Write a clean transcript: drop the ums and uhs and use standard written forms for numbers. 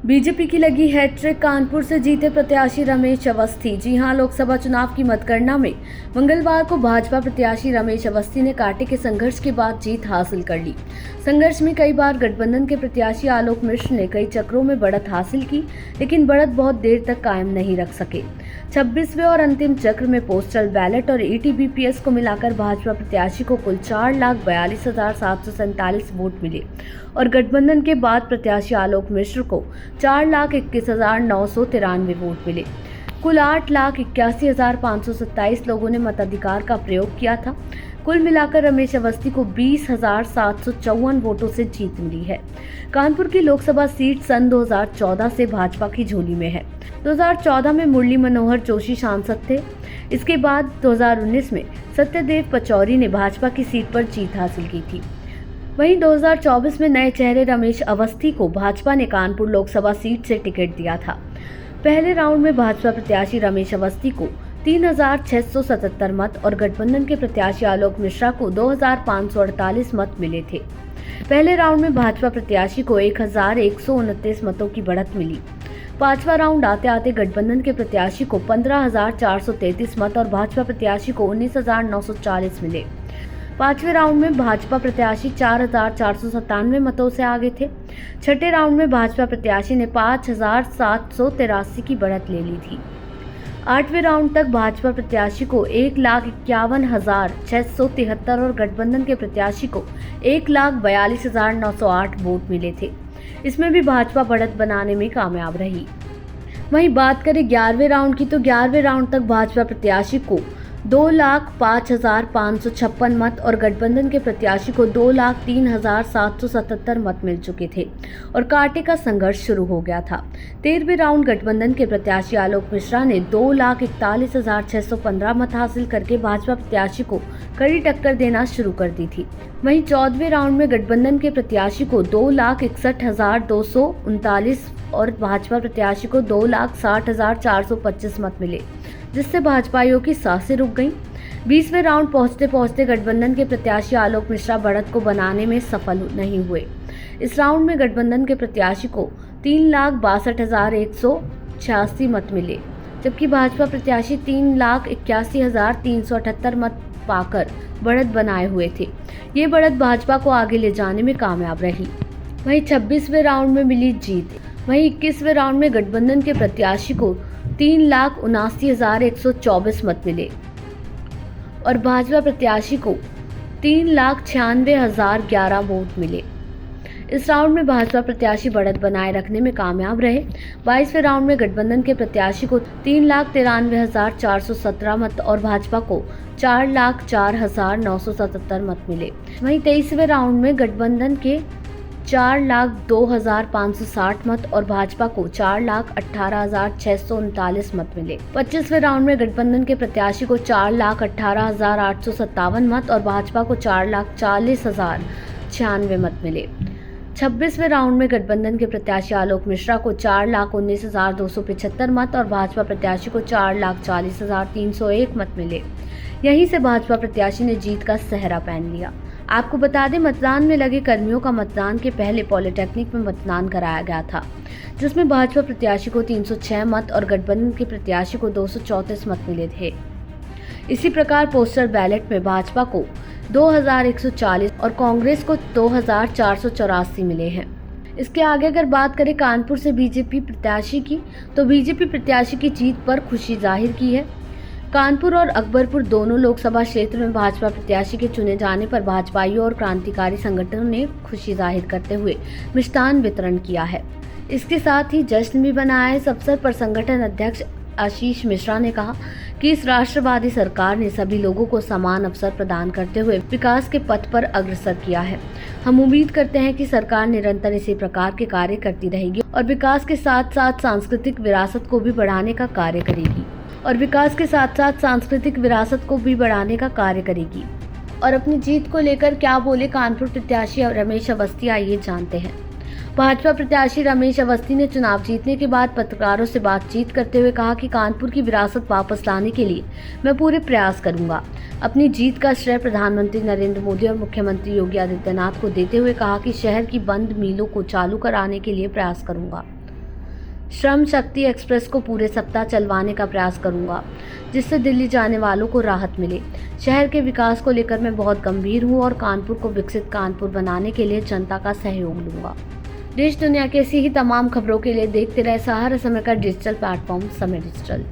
BJP की लगी hat trick, Kanpur से जीते प्रत्याशी रमेश अवस्थी। जी हां, लोकसभा चुनाव की मतगणना में मंगलवार को भाजपा प्रत्याशी रमेश अवस्थी ने कांटे के संघर्ष के बाद जीत हासिल कर ली। संघर्ष में कई बार गठबंधन के प्रत्याशी आलोक मिश्र ने कई चक्रों में बढ़त हासिल की, लेकिन बढ़त बहुत देर तक कायम नहीं रख सके। 26वें और अंतिम चक्र में पोस्टल बैलेट और ईटीवीपीएस को मिलाकर भाजपा प्रत्याशी को कुल 4,42,747 वोट मिले और गठबंधन के बाद प्रत्याशी आलोक मिश्र को 4,21,993 वोट मिले। कुल 8,81,527 लोगों ने मताधिकार का प्रयोग किया था। कुल मिलाकर रमेश अवस्थी को 20,754 वोटों से जीत मिली है। कानपुर की लोकसभा सीट सन 2014 से भाजपा की झोली में है। 2014 में मुरली मनोहर जोशी सांसद थे। इसके बाद 2019 में सत्यदेव पचौरी ने भाजपा की सीट पर जीत हासिल की थी। वहीं 2024 में नए चेहरे रमेश अवस्थी को भाजपा ने कानपुर लोकसभा सीट से टिकट दिया था। पहले राउंड में भाजपा प्रत्याशी रमेश अवस्थी को 3,677 मत और गठबंधन के प्रत्याशी आलोक मिश्रा को 2,548 मत मिले थे। पहले राउंड में भाजपा प्रत्याशी को 1,129 मतों की बढ़त मिली। पांचवा राउंड आते आते गठबंधन के प्रत्याशी को 15,433 मत और भाजपा प्रत्याशी को 19,940 मिले। पांचवें राउंड में भाजपा प्रत्याशी 4,497 मतों से आगे थे। छठे राउंड में भाजपा प्रत्याशी ने 5,783 की बढ़त ले ली थी। आठवें राउंड तक भाजपा प्रत्याशी को 1,51,673 और गठबंधन के प्रत्याशी को 1,42,908 वोट मिले थे। इसमें भी भाजपा बढ़त बनाने में कामयाब रही। वहीं बात करें 11वें राउंड की, तो 11वें राउंड तक भाजपा प्रत्याशी को 2,05,556 मत और गठबंधन के प्रत्याशी को 2,03,777 मत मिल चुके थे और कांटे का संघर्ष शुरू हो गया था। 13वें राउंड गठबंधन के प्रत्याशी आलोक मिश्रा ने 2,41,615 मत हासिल करके भाजपा प्रत्याशी को कड़ी टक्कर देना शुरू कर दी थी। वहीं 14वें राउंड में गठबंधन के प्रत्याशी को 2,61,239 और भाजपा प्रत्याशी को 2,60,425 मत मिले, जिससे भाजपाइयों की सांसें रुक गईं। 20वें राउंड पहुंचते पहुंचते गठबंधन के प्रत्याशी आलोक मिश्रा बढ़त को बनाने में सफल नहीं हुए। इस राउंड में गठबंधन के प्रत्याशी को 3,62,186 मत मिले, जबकि भाजपा प्रत्याशी 3,81,378 मत पाकर बढ़त बनाए हुए थे। ये बढ़त भाजपा को आगे ले जाने में कामयाब रही। वहीं 26वें राउंड में मिली जीत। वहीं 21वें राउंड में गठबंधन के प्रत्याशी को 3,79,124 मत मिले और भाजपा प्रत्याशी को 3,96,011 वोट मिले। इस राउंड में भाजपा प्रत्याशी बढ़त बनाए रखने में कामयाब रहे। 22वें राउंड में गठबंधन के प्रत्याशी को 3,93,417 मत और भाजपा को 4,04,977 मत मिले। वहीं 23वें राउंड में गठबंधन के 4,02,560 मत और भाजपा को 4,18,639 मत मिले। 25वें राउंड में गठबंधन के प्रत्याशी को 4,18,857 मत और भाजपा को 4,40,096 मत मिले। 26वें राउंड में गठबंधन के प्रत्याशी आलोक मिश्रा को 4,19,275 मत और भाजपा प्रत्याशी को 4,40,301 मत मिले। यहीं से भाजपा प्रत्याशी ने जीत का सेहरा पहन लिया। आपको बता दें, मतदान में लगे कर्मियों का मतदान के पहले पॉलिटेक्निक में मतदान कराया गया था, जिसमें भाजपा प्रत्याशी को 306 मत और गठबंधन के प्रत्याशी को 234 मत मिले थे। इसी प्रकार पोस्टल बैलेट में भाजपा को 2,140 और कांग्रेस को 2,484 मिले हैं। इसके आगे अगर बात करें कानपुर से बीजेपी प्रत्याशी की, तो बीजेपी प्रत्याशी की जीत पर खुशी जाहिर की है। कानपुर और अकबरपुर दोनों लोकसभा क्षेत्र में भाजपा प्रत्याशी के चुने जाने पर भाजपाइयों और क्रांतिकारी संगठनों ने खुशी जाहिर करते हुए मिष्ठान वितरण किया है। इसके साथ ही जश्न भी मनाया। इस अवसर पर संगठन अध्यक्ष आशीष मिश्रा ने कहा कि इस राष्ट्रवादी सरकार ने सभी लोगों को समान अवसर प्रदान करते हुए विकास के पथ पर अग्रसर किया है। हम उम्मीद करते हैं कि सरकार निरंतर इसी प्रकार के कार्य करती रहेगी और विकास के साथ साथ सांस्कृतिक विरासत को भी बढ़ाने का कार्य करेगी। और अपनी जीत को लेकर क्या बोले कानपुर प्रत्याशी रमेश अवस्थी, आइए जानते हैं। भाजपा प्रत्याशी रमेश अवस्थी ने चुनाव जीतने के बाद पत्रकारों से बातचीत करते हुए कहा कि कानपुर की विरासत वापस लाने के लिए मैं पूरे प्रयास करूंगा। अपनी जीत का श्रेय प्रधानमंत्री नरेंद्र मोदी और मुख्यमंत्री योगी आदित्यनाथ को देते हुए कहा कि शहर की बंद मिलों को चालू कराने के लिए प्रयास करूंगा। श्रम शक्ति एक्सप्रेस को पूरे सप्ताह चलवाने का प्रयास करूंगा, जिससे दिल्ली जाने वालों को राहत मिले। शहर के विकास को लेकर मैं बहुत गंभीर हूं और कानपुर को विकसित कानपुर बनाने के लिए जनता का सहयोग लूंगा। देश दुनिया की ऐसी ही तमाम खबरों के लिए देखते रहे सहारा समय का डिजिटल प्लेटफॉर्म समय डिजिटल।